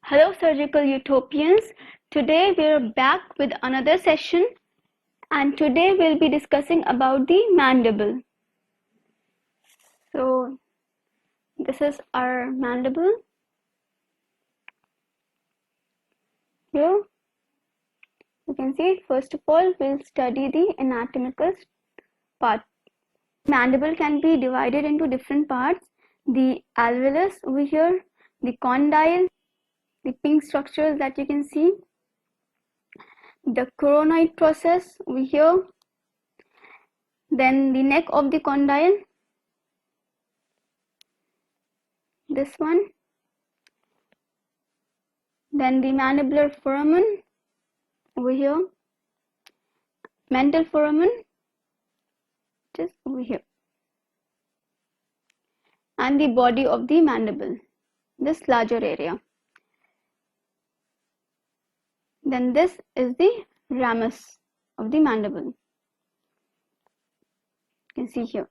Hello surgical utopians. Today we are back with another session and today we'll be discussing about the mandible. So this is our mandible. Here you can see first of all we'll study the anatomical part. Mandible can be divided into different parts. The alveolus over here, the condyle, the pink structures that you can see, the coronoid process over here, then the neck of the condyle, this one, then the mandibular foramen over here, mental foramen just over here, and the body of the mandible, this larger area. Then this is the ramus of the mandible. You can see here.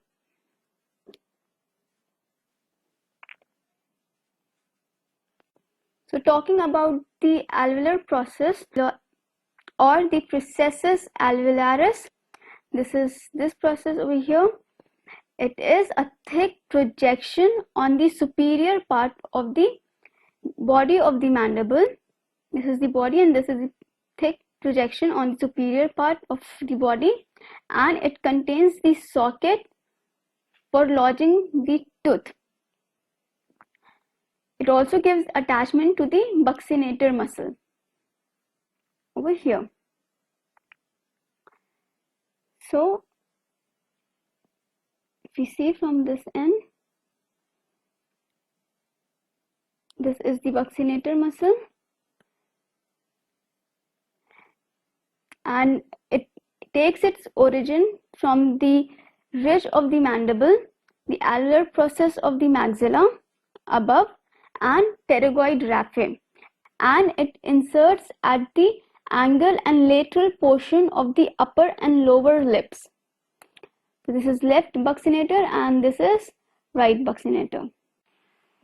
So talking about the alveolar process or the processus alveolaris, this process over here. It is a thick projection on the superior part of the body of the mandible. This is the body and this is the thick projection on the superior part of the body, and it contains the socket for lodging the tooth. It also gives attachment to the buccinator muscle over here. So if you see from this end, this is the buccinator muscle and it takes its origin from the ridge of the mandible, the alveolar process of the maxilla above and pterygoid raphe, and it inserts at the angle and lateral portion of the upper and lower lips. So this is left buccinator and this is right buccinator.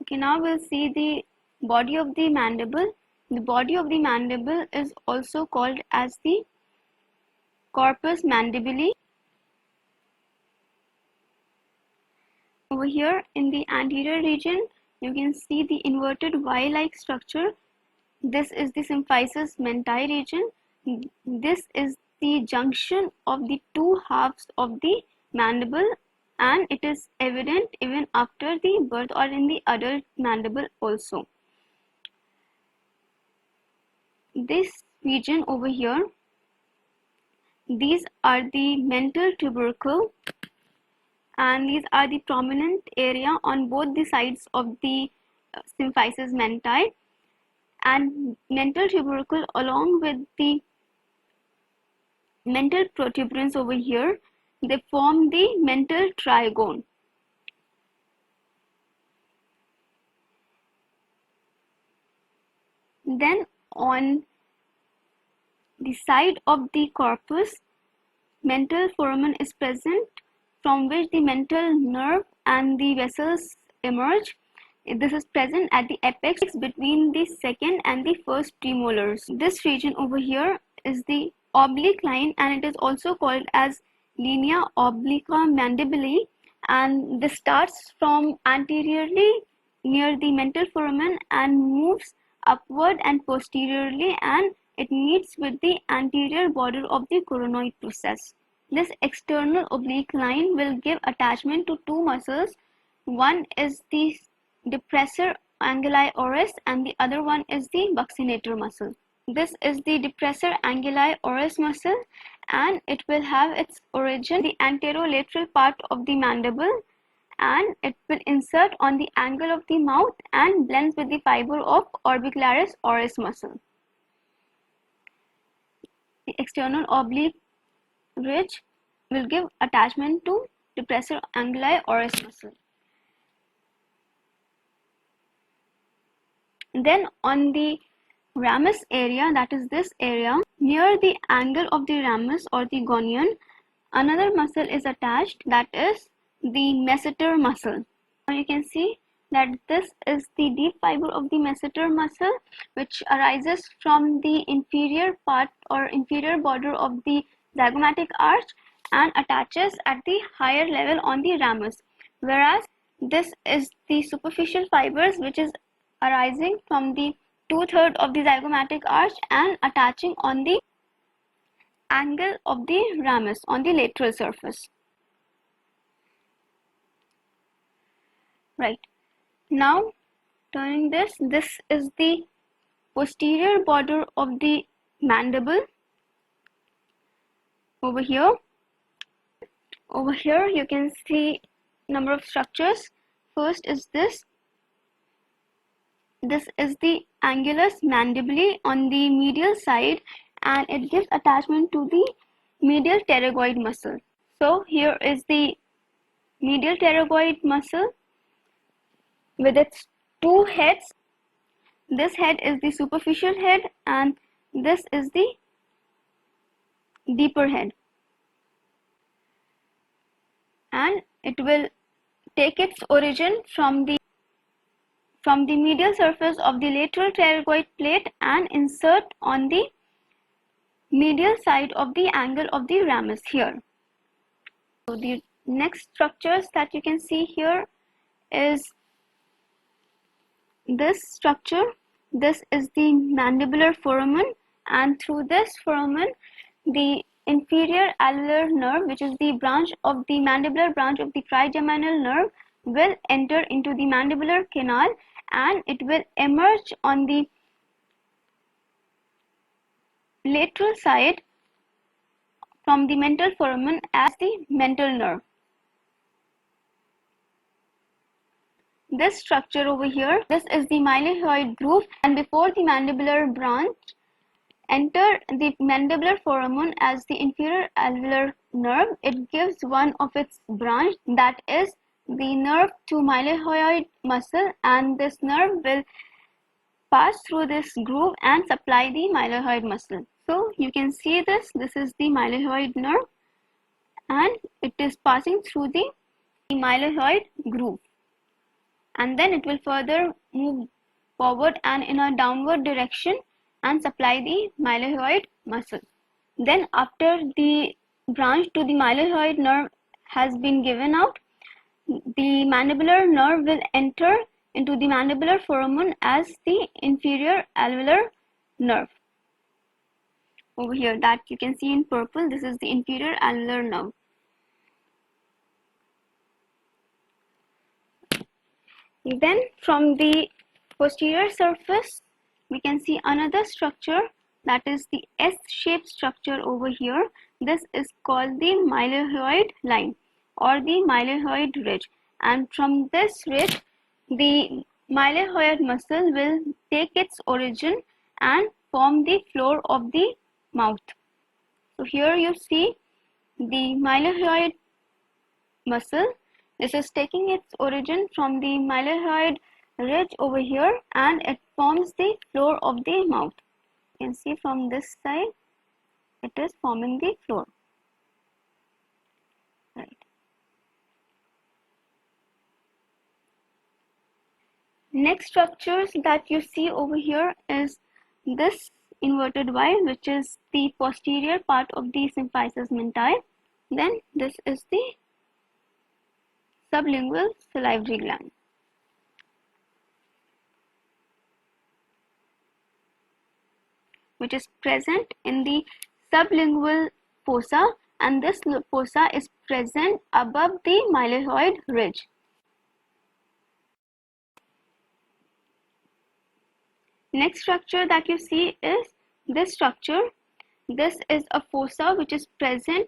Okay, now we'll see the body of the mandible. The body of the mandible is also called as the corpus mandibuli. Over here in the anterior region, you can see the inverted Y-like structure. This is the symphysis mentae region. This is the junction of the two halves of the mandible, and it is evident even after the birth or in the adult mandible also. This region over here, these are the mental tubercle, and these are the prominent area on both the sides of the symphysis mentae, and mental tubercle along with the mental protuberance over here, they form the mental trigone. Then on the side of the corpus, mental foramen is present from which the mental nerve and the vessels emerge. This is present at the apex between the second and the first premolars. This region over here is the oblique line and it is also called as linea obliqua mandibuli, and this starts from anteriorly near the mental foramen and moves upward and posteriorly, and it meets with the anterior border of the coronoid process. This external oblique line will give attachment to two muscles. One is the depressor anguli oris and the other one is the buccinator muscle. This is the depressor anguli oris muscle and it will have its origin in the anterolateral part of the mandible, and it will insert on the angle of the mouth and blends with the fiber of orbicularis oris muscle. The external oblique ridge will give attachment to depressor anguli oris muscle. Then on the ramus area, that is this area, near the angle of the ramus or the gonion, another muscle is attached, that is the masseter muscle. Now you can see that this is the deep fiber of the masseter muscle, which arises from the inferior part or inferior border of the zygomatic arch and attaches at the higher level on the ramus, whereas this is the superficial fibers which is arising from the two-thirds of the zygomatic arch and attaching on the angle of the ramus on the lateral surface. Right. Now turning this is the posterior border of the mandible. Over here you can see number of structures. First is this is the angulus mandibuli on the medial side, and it gives attachment to the medial pterygoid muscle. So here is the medial pterygoid muscle with its two heads. This head is the superficial head and this is the deeper head, and it will take its origin from the medial surface of the lateral pterygoid plate and insert on the medial side of the angle of the ramus here. So the next structures that you can see here is this structure. This is the mandibular foramen, and through this foramen the inferior alveolar nerve, which is the branch of the mandibular branch of the trigeminal nerve, will enter into the mandibular canal and it will emerge on the lateral side from the mental foramen as the mental nerve. This structure over here, this is the mylohyoid groove, and before the mandibular branch enter the mandibular foramen as the inferior alveolar nerve, it gives one of its branch, that is the nerve to mylohyoid muscle, and this nerve will pass through this groove and supply the mylohyoid muscle. So you can see this is the mylohyoid nerve and it is passing through the mylohyoid groove, and then it will further move forward and in a downward direction and supply the mylohyoid muscle. Then after the branch to the mylohyoid nerve has been given out, the mandibular nerve will enter into the mandibular foramen as the inferior alveolar nerve. Over here that you can see in purple, this is the inferior alveolar nerve. Then from the posterior surface we can see another structure, that is the S-shaped structure over here. This is called the mylohyoid line or the mylohyoid ridge, and from this ridge the mylohyoid muscle will take its origin and form the floor of the mouth. So here you see the mylohyoid muscle. This is taking its origin from the mylohyoid ridge over here and it forms the floor of the mouth. You can see from this side it is forming the floor. Right. Next structures that you see over here is this inverted Y, which is the posterior part of the symphysis mentae. Then this is the sublingual salivary gland. Which is present in the sublingual fossa, and this fossa is present above the mylohyoid ridge. Next structure that you see is this structure. This is a fossa which is present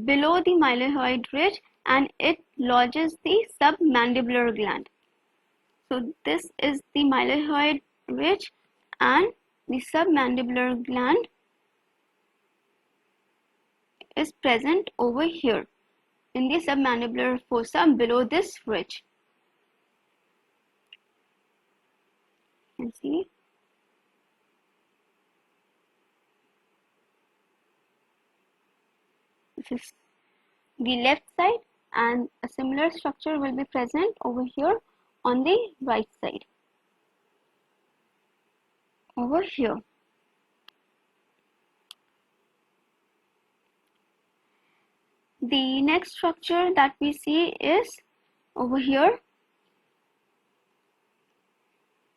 below the mylohyoid ridge and it lodges the submandibular gland. So this is the mylohyoid ridge and the submandibular gland is present over here in the submandibular fossa below this ridge. You can see. This is the left side, and a similar structure will be present over here on the right side over here. The next structure that we see is over here,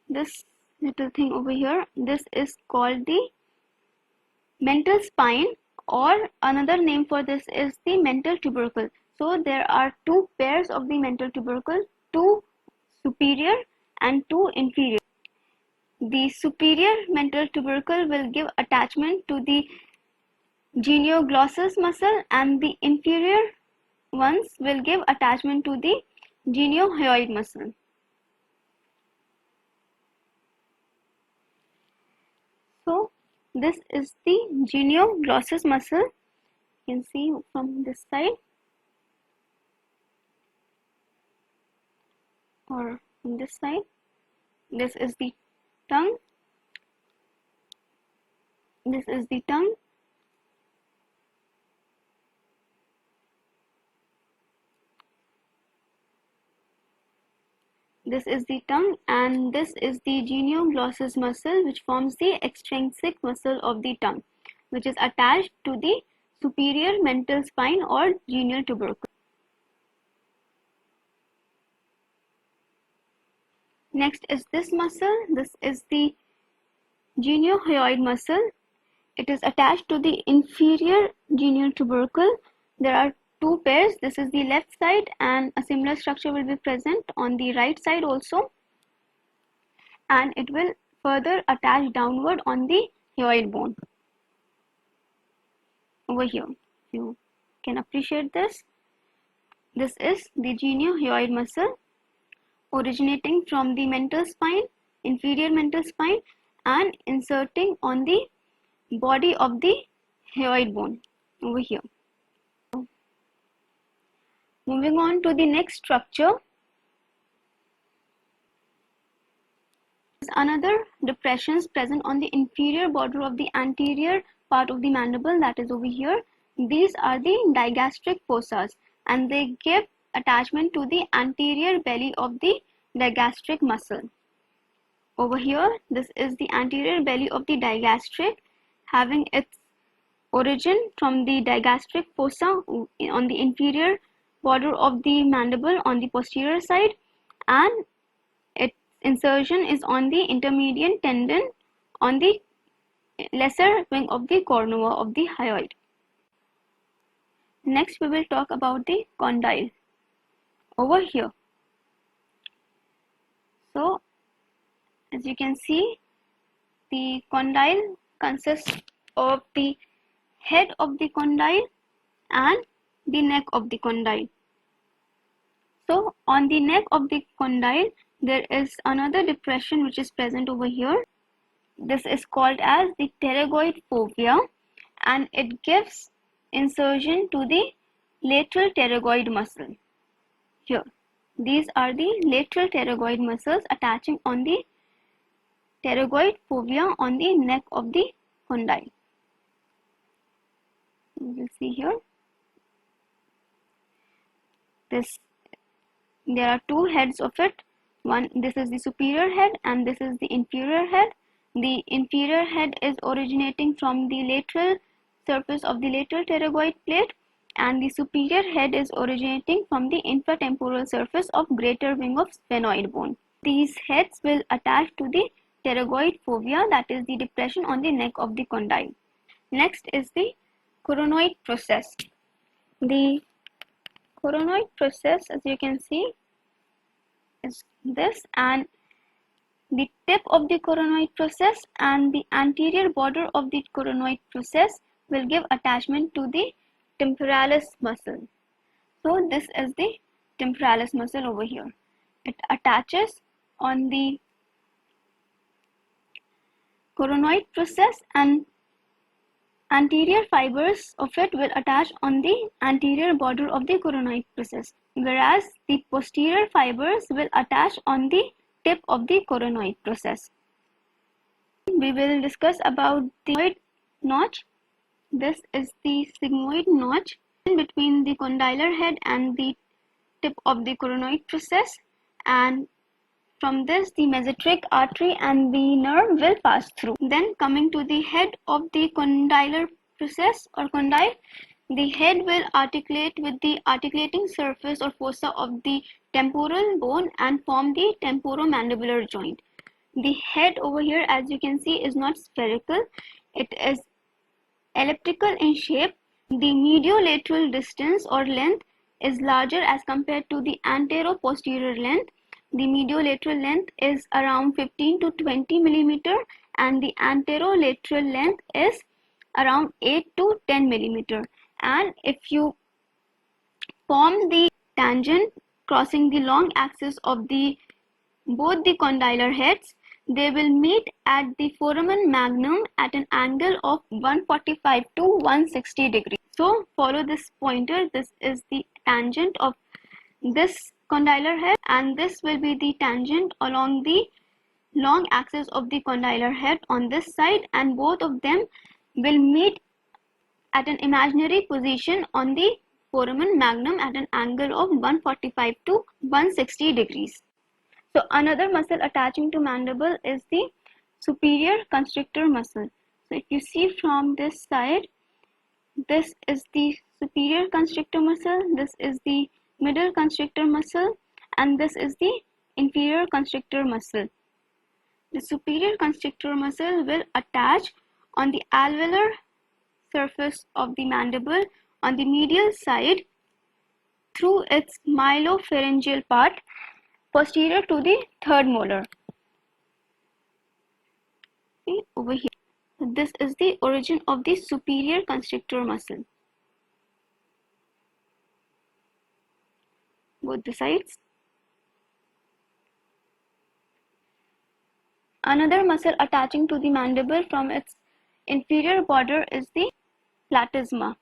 this little thing over here. This is called the mental spine, or another name for this is the mental tubercle. So there are two pairs of the mental tubercle, two superior and two inferior. The superior mental tubercle will give attachment to the genioglossus muscle, and the inferior ones will give attachment to the geniohyoid muscle. So this is the genioglossus muscle. You can see from this side or from this side. This is the tongue. This is the tongue. This is the tongue, and this is the genioglossus muscle, which forms the extrinsic muscle of the tongue, which is attached to the superior mental spine or genial tubercle. Next is this muscle. This is the geniohyoid muscle. It is attached to the inferior genial tubercle. There are two pairs. This is the left side, and a similar structure will be present on the right side also, and it will further attach downward on the hyoid bone over here. You can appreciate this. This is the geniohyoid muscle, originating from the mental spine, inferior mental spine, and inserting on the body of the hyoid bone over here. Moving on to the next structure, another depressions present on the inferior border of the anterior part of the mandible, that is over here. These are the digastric fossas, and they give attachment to the anterior belly of the digastric muscle. Over here, this is the anterior belly of the digastric, having its origin from the digastric fossa on the inferior border of the mandible on the posterior side, and its insertion is on the intermediate tendon on the lesser wing of the cornua of the hyoid. Next, we will talk about the condyle over here. So, as you can see, the condyle consists of the head of the condyle and the neck of the condyle. So on the neck of the condyle, there is another depression which is present over here. This is called as the pterygoid fovea, and it gives insertion to the lateral pterygoid muscle. Here, these are the lateral pterygoid muscles attaching on the pterygoid fovea on the neck of the condyle. You will see here. There are two heads of it. This is the superior head and this is the inferior head. The inferior head is originating from the lateral surface of the lateral pterygoid plate, and the superior head is originating from the infratemporal surface of greater wing of sphenoid bone. These heads will attach to the pterygoid fovea, that is the depression on the neck of the condyle. Next is the coronoid process. The coronoid process, as you can see, is this, and the tip of the coronoid process and the anterior border of the coronoid process will give attachment to the temporalis muscle. So this is the temporalis muscle over here. It attaches on the coronoid process, and anterior fibers of it will attach on the anterior border of the coronoid process, whereas the posterior fibers will attach on the tip of the coronoid process. We will discuss about the sigmoid notch. This is the sigmoid notch between the condylar head and the tip of the coronoid process, and From this, the mesenteric artery and the nerve will pass through. Then coming to the head of the condylar process or condyle, the head will articulate with the articulating surface or fossa of the temporal bone and form the temporomandibular joint. The head over here, as you can see, is not spherical. It is elliptical in shape. The mediolateral distance or length is larger as compared to the antero-posterior length. The mediolateral length is around 15 to 20 millimeter and the anterolateral length is around 8 to 10 millimeter. And if you form the tangent crossing the long axis of both the condylar heads, they will meet at the foramen magnum at an angle of 145 to 160 degrees. So follow this pointer. This is the tangent of this condylar head and this will be the tangent along the long axis of the condylar head on this side, and both of them will meet at an imaginary position on the foramen magnum at an angle of 145 to 160 degrees. So another muscle attaching to mandible is the superior constrictor muscle. So if you see from this side, this is the superior constrictor muscle, this is the middle constrictor muscle, and this is the inferior constrictor muscle. The superior constrictor muscle will attach on the alveolar surface of the mandible on the medial side through its myelopharyngeal part posterior to the third molar. See over here. This is the origin of the superior constrictor muscle. Both the sides. Another muscle attaching to the mandible from its inferior border is the platysma.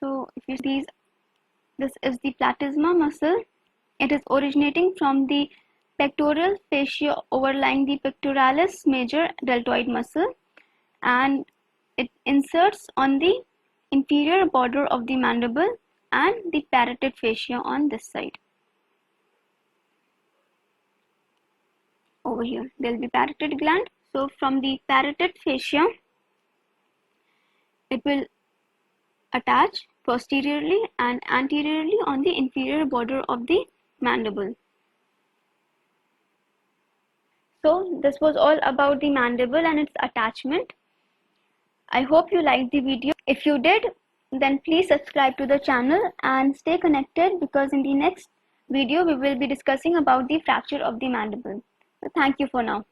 So if you see this is the platysma muscle. It is originating from the pectoral fascia overlying the pectoralis major deltoid muscle, and it inserts on the inferior border of the mandible and the parotid fascia on this side. Over here there will be parotid gland. So from the parotid fascia it will attach posteriorly and anteriorly on the inferior border of the mandible. So this was all about the mandible and its attachment. I hope you liked the video. If you did, then please subscribe to the channel and stay connected, because in the next video we will be discussing about the fracture of the mandible. So thank you for now.